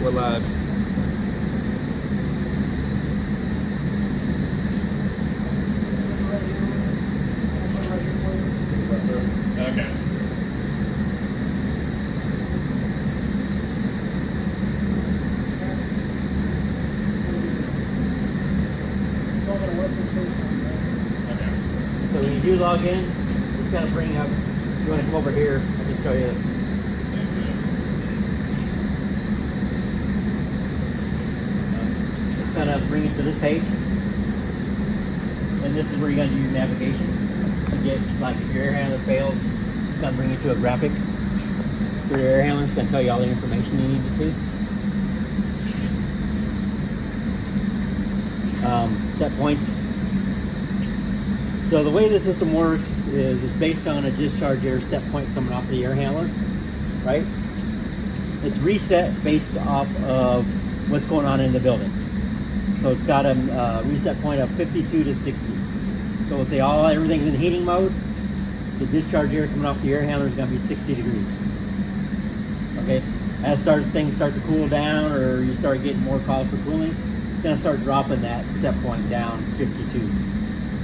we're live. Okay. So when you do log in, it's going to bring up, you want to come over here, I can show you. It's going to bring you to this page. And this is where you're going to do your navigation. To get, like if your air handler fails, it's going to bring you to a graphic for your air handler. It's going to tell you all the information you need to see. Set points. So the way the system works is it's based on a discharge air set point coming off the air handler, right? It's reset based off of what's going on in the building. So it's got a reset point of 52 to 60. So we'll say everything's in heating mode. The discharge air coming off the air handler is going to be 60 degrees. Okay, as things start to cool down, or you start getting more call for cooling, it's going to start dropping that set point down 52.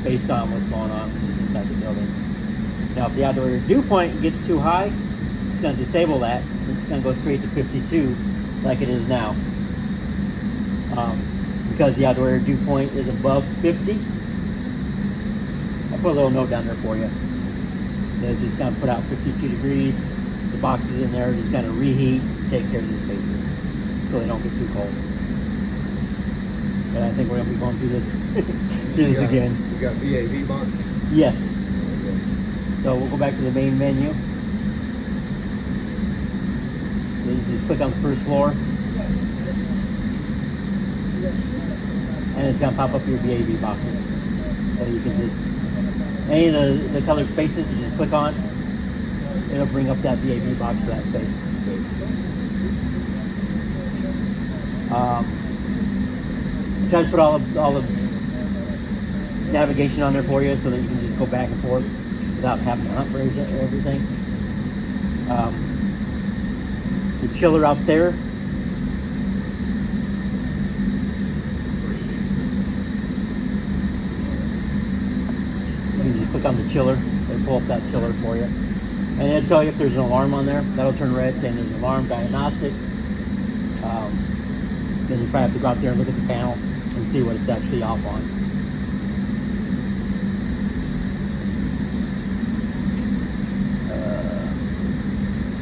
Based on what's going on inside the building. Now, if the outdoor air dew point gets too high, it's going to disable that. It's going to go straight to 52, like it is now. Because the outdoor air dew point is above 50, I'll put a little note down there for you. It's just going to put out 52 degrees. The boxes in there are just going to reheat, take care of the spaces, so they don't get too cold. But I think we're going to be going through this, again. You got VAV boxes? Yes. So we'll go back to the main menu. Then you just click on the first floor. And it's going to pop up your VAV boxes. So you can just, any of the colored spaces you just click on, it'll bring up that VAV box for that space. Try to put all the navigation on there for you so that you can just go back and forth without having to hunt for everything. The chiller out there. You can just click on the chiller and pull up that chiller for you. And it'll tell you if there's an alarm on there. That'll turn red saying there's an alarm, diagnostic. Then you probably have to go out there and look at the panel and see what it's actually off on.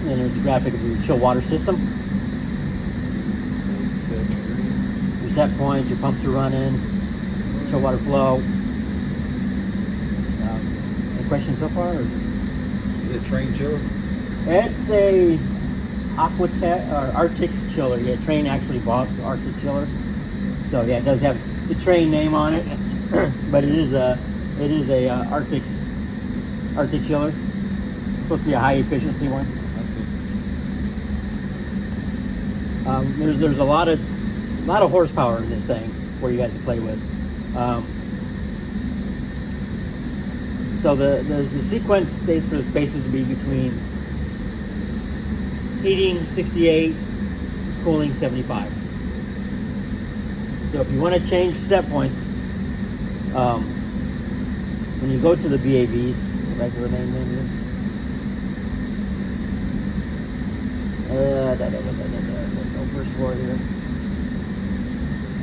Then there's the graphic of your chill water system. Your set points, your pumps are running, chill water flow. Any questions so far? Or? Is it train chiller? It's a Arctic chiller. Yeah, Train actually bought the Arctic chiller, so yeah, it does have the Train name on it, but it is a Arctic chiller. It's supposed to be a high efficiency one. There's a lot of horsepower in this thing for you guys to play with. So the sequence states for the spaces to be between heating 68, cooling 75. So if you want to change set points, when you go to the VAVs, go back to the main menu. No first floor here.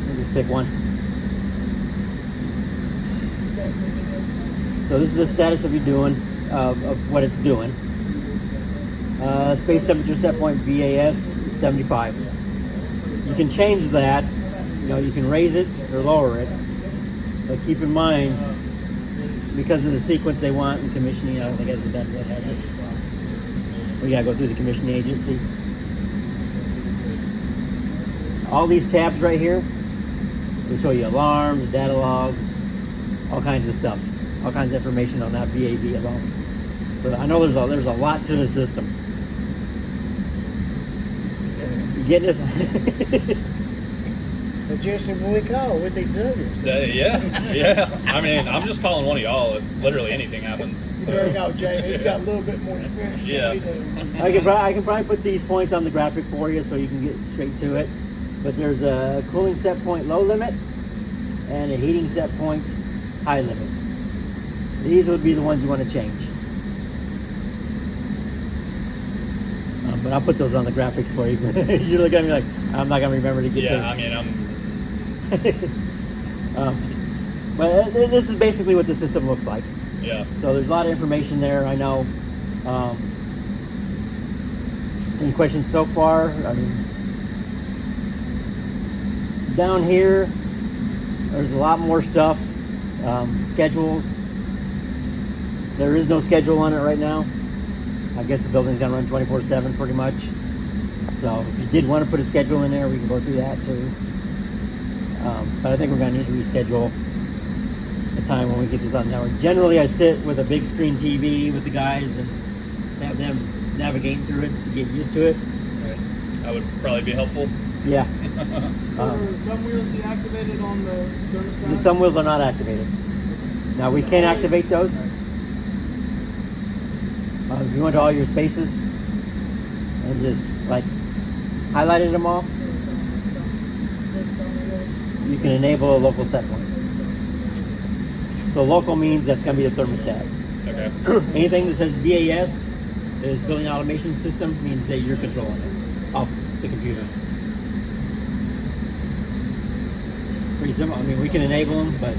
Let me just pick one. So this is the status of what it's doing. Space temperature set point VAS is 75. You can change that. You can raise it or lower it. But keep in mind, because of the sequence they want in commissioning, I don't think has been done yet, has it? We gotta go through the commissioning agency. All these tabs right here will show you alarms, data logs, all kinds of stuff, all kinds of information on that VAV alone. So I know there's a lot to the system. You getting this? But Jesse, when we call, would they do this? Yeah. I mean, I'm just calling one of y'all if literally anything happens. There you go, Jamie. He's got a little bit more experience Yeah. than we do. I can probably put these points on the graphic for you so you can get straight to it. but there's a cooling set point low limit and a heating set point high limit. These would be the ones you want to change. But I'll put those on the graphics for you. You look at me like, I'm not going to remember to get Yeah, there. I mean, but this is basically what the system looks like. yeah. So there's a lot of information there, I know. Any questions so far? I mean, down here, there's a lot more stuff. Schedules. There is no schedule on it right now. I guess the building's gonna run 24/7 pretty much. So if you did want to put a schedule in there, we can go through that too. But I think we're gonna need to reschedule a time when we get this on network. Generally, I sit with a big screen TV with the guys and have them navigating through it to get used to it. That would probably be helpful. Yeah. Are some wheels deactivated on the thermostat? Some wheels are not activated. Now we can activate those. If you went to all your spaces and just like highlighted them all, you can enable a local set point. So local means that's going to be the thermostat. Okay. Anything that says BAS is building automation system means that you're controlling it off the computer. Pretty simple. I mean, we can enable them, but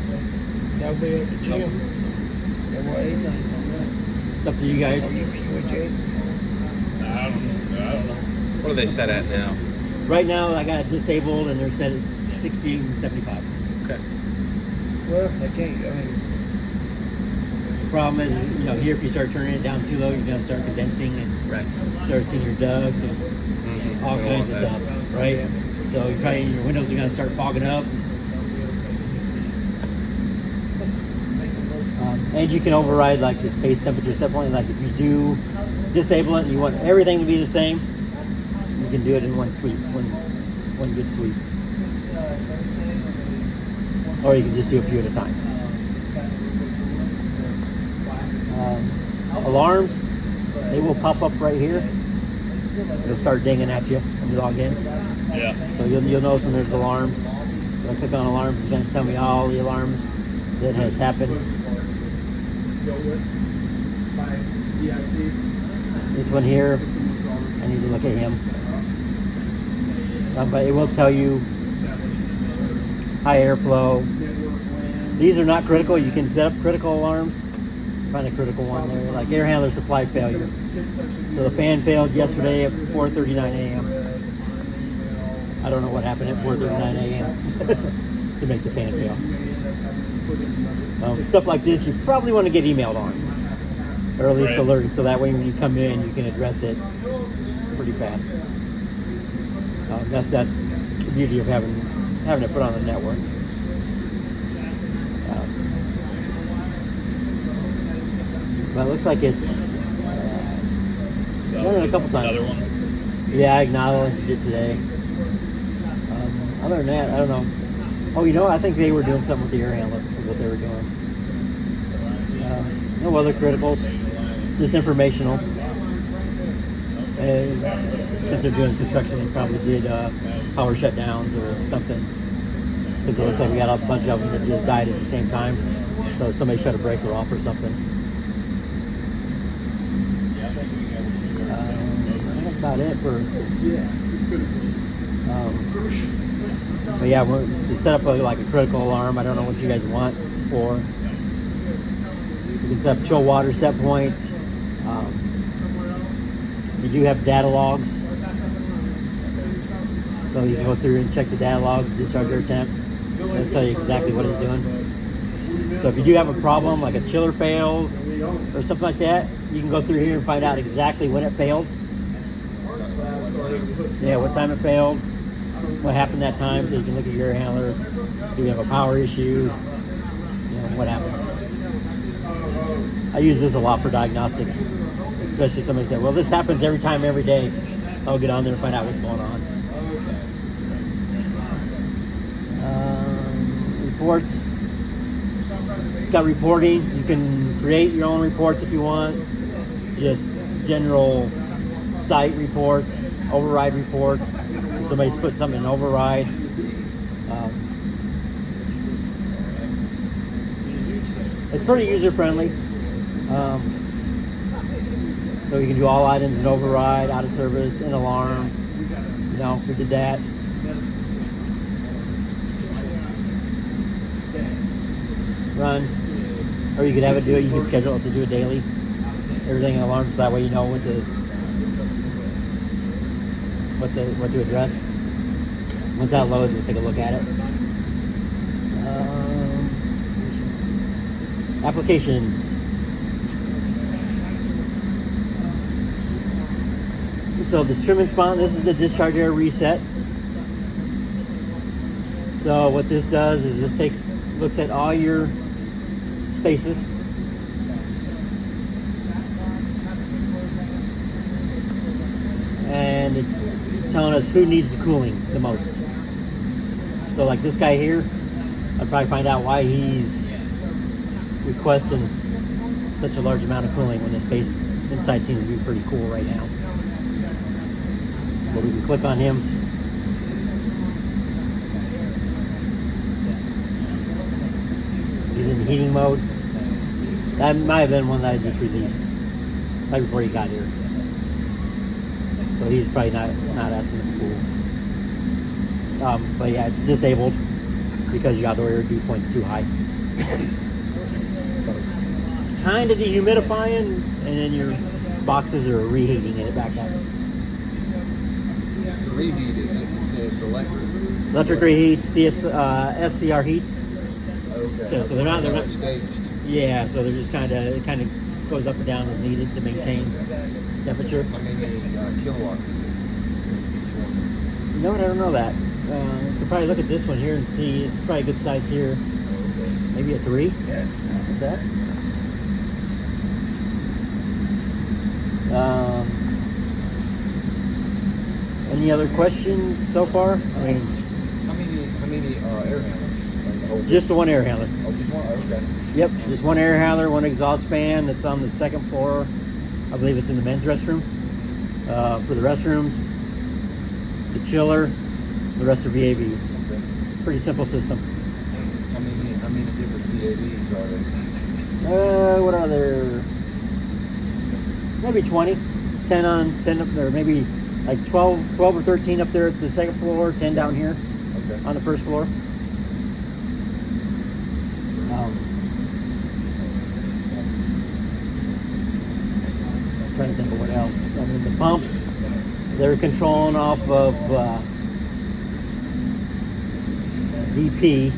That'll be at the gym. Yeah, what he thinks on it's up to you guys. that. You with Jason? I don't know. What are they set at now? Right now, I got it disabled, and they're set at 68 and 75. Okay. Well, they can't, I mean, The problem is, you know, here if you start turning it down too low, you're gonna start condensing and Right. start seeing your duct and all We kinds of want that. stuff, right? So you probably your windows are gonna start fogging up. And you can override like the space temperature set point. Like if you do disable it and you want everything to be the same, you can do it in one sweep, one good sweep. Or you can just do a few at a time. Alarms, they will pop up right here. They'll start dinging at you when you log in. Yeah. So you'll notice when there's alarms. If I click on alarms, it's going to tell me all the alarms that has happened. This one here, I need to look at him. But it will tell you high airflow. These are not critical. You can set up critical alarms. Find a critical one there, like air handler supply failure. So the fan failed yesterday at 4:39 a.m. I don't know what happened at 4:39 a.m. to make the fan fail. Stuff like this, you probably want to get emailed on, or at least Right. alerted, so that way when you come in, you can address it pretty fast. That's the beauty of having it put on the network. But it looks like it's So done it a couple times. Another one. Yeah, I acknowledged it today. Other than that, I don't know. Oh, you know, I think they were doing something with the air handler, is what they were doing. No other criticals, just informational. And since they're doing construction, they probably did power shutdowns or something. Because it looks like we got a bunch of them that just died at the same time. So somebody shut a breaker off or something. That's about it for. But yeah, to set up like a critical alarm, I don't know what you guys want for. You can set up chill water set point. You do have data logs, so you can go through and check the data log, discharge air temp. It'll tell you exactly what it's doing. So if you do have a problem, like a chiller fails or something like that, you can go through here and find out exactly when it failed. Yeah, what time it failed, what happened that time, so you can look at your air handler. Do you have a power issue? You know, what happened? I use this a lot for diagnostics, especially somebody said, well, this happens every time, every day. I'll get on there and find out what's going on. Reports. It's got reporting. You can create your own reports if you want. Just general site reports. override reports. If somebody's put something in override. It's pretty user friendly. So you can do all items in override, out of service, in alarm. You know, we did that. Run. Or you could have it do it. You can schedule it to do it daily. Everything in alarm, so that way you know what to address. Once that loads, we'll take a look at it. Applications. So this trim and spawn, this is the discharge air reset. So what this does is this looks at all your spaces. And it's telling us who needs the cooling the most. So like this guy here, I'll probably find out why he's requesting such a large amount of cooling when the space inside seems to be pretty cool right now. But we can click on him. He's in heating mode. That might have been one that I just released right before he got here. So he's probably not asking to cool. But yeah, it's disabled because your outdoor air dew point's too high. So it's kind of dehumidifying, and then your boxes are reheating it back up. The reheat is it says electric. Electric reheats, SCR heats. Okay. So they're not staged. Yeah, so they're just it kind of goes up and down as needed to maintain temperature. I mean, the kilowatts each one. No, I don't know that. You could probably look at this one here and see. It's probably a good size here. Maybe a 3. Yeah. What's that? Any other questions so far? I mean, How many air handlers? just the one air handler. Oh, just one. Okay. Yep, just one air handler, one exhaust fan that's on the second floor. I believe it's in the men's restroom. For the restrooms, the chiller, the rest are VAVs. Okay. Pretty simple system. How many different VAVs are there? What are there? Maybe 20. 10 up there. Maybe like 12 or 13 up there at the second floor, 10 down here Okay. on the first floor. Trying to think of what else. I mean, the pumps, they're controlling off of DP.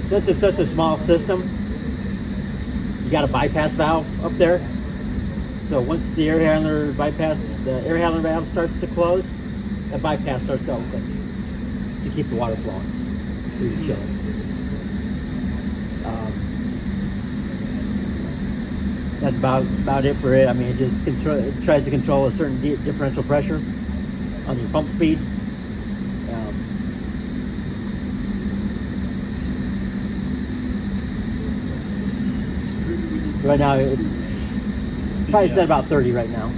Since it's such a small system, you got a bypass valve up there. So once the air handler valve starts to close, that bypass starts to open to keep the water flowing through the chiller. That's about it for it. I mean, it tries to control a certain differential pressure on your pump speed. Right now, it's probably set about 30 right now.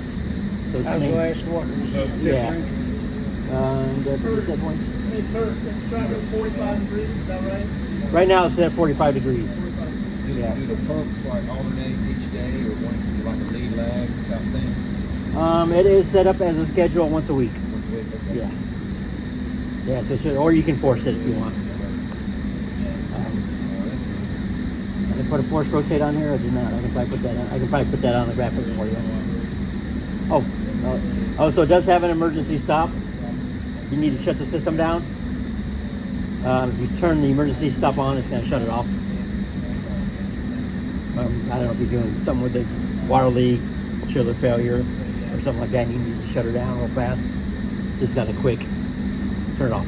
So it's That's the last one. Yeah. The set point. It's trying to 45 degrees, is that right? Right now, it's at 45 degrees. Yeah. Do the pumps like alternate each day, or one like a lead lag type thing? It is set up as a schedule once a week. Once a week, okay. Yeah. Yeah. So it should, or you can force it if you want. I put a force rotate on here. I did not. I can probably put that on. I can probably put that on the graphic for you. Oh, so it does have an emergency stop. You need to shut the system down. If you turn the emergency stop on, it's going to shut it off. I don't know if you're doing something with the water leak, chiller failure, or something like that. You need to shut her down real fast. Just got a quick turn it off.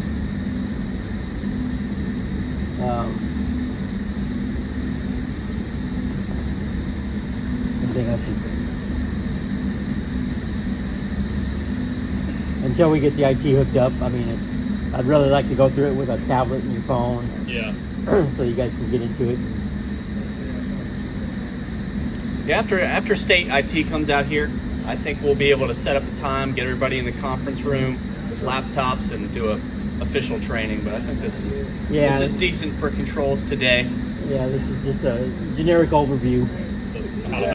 Anything else? Until we get the IT hooked up, I mean, I'd really like to go through it with a tablet and your phone. Yeah. So you guys can get into it. Yeah, after state IT comes out here, I think we'll be able to set up a time, get everybody in the conference room with laptops, and do a official training. But I think this is decent for controls today. Yeah, this is just a generic overview.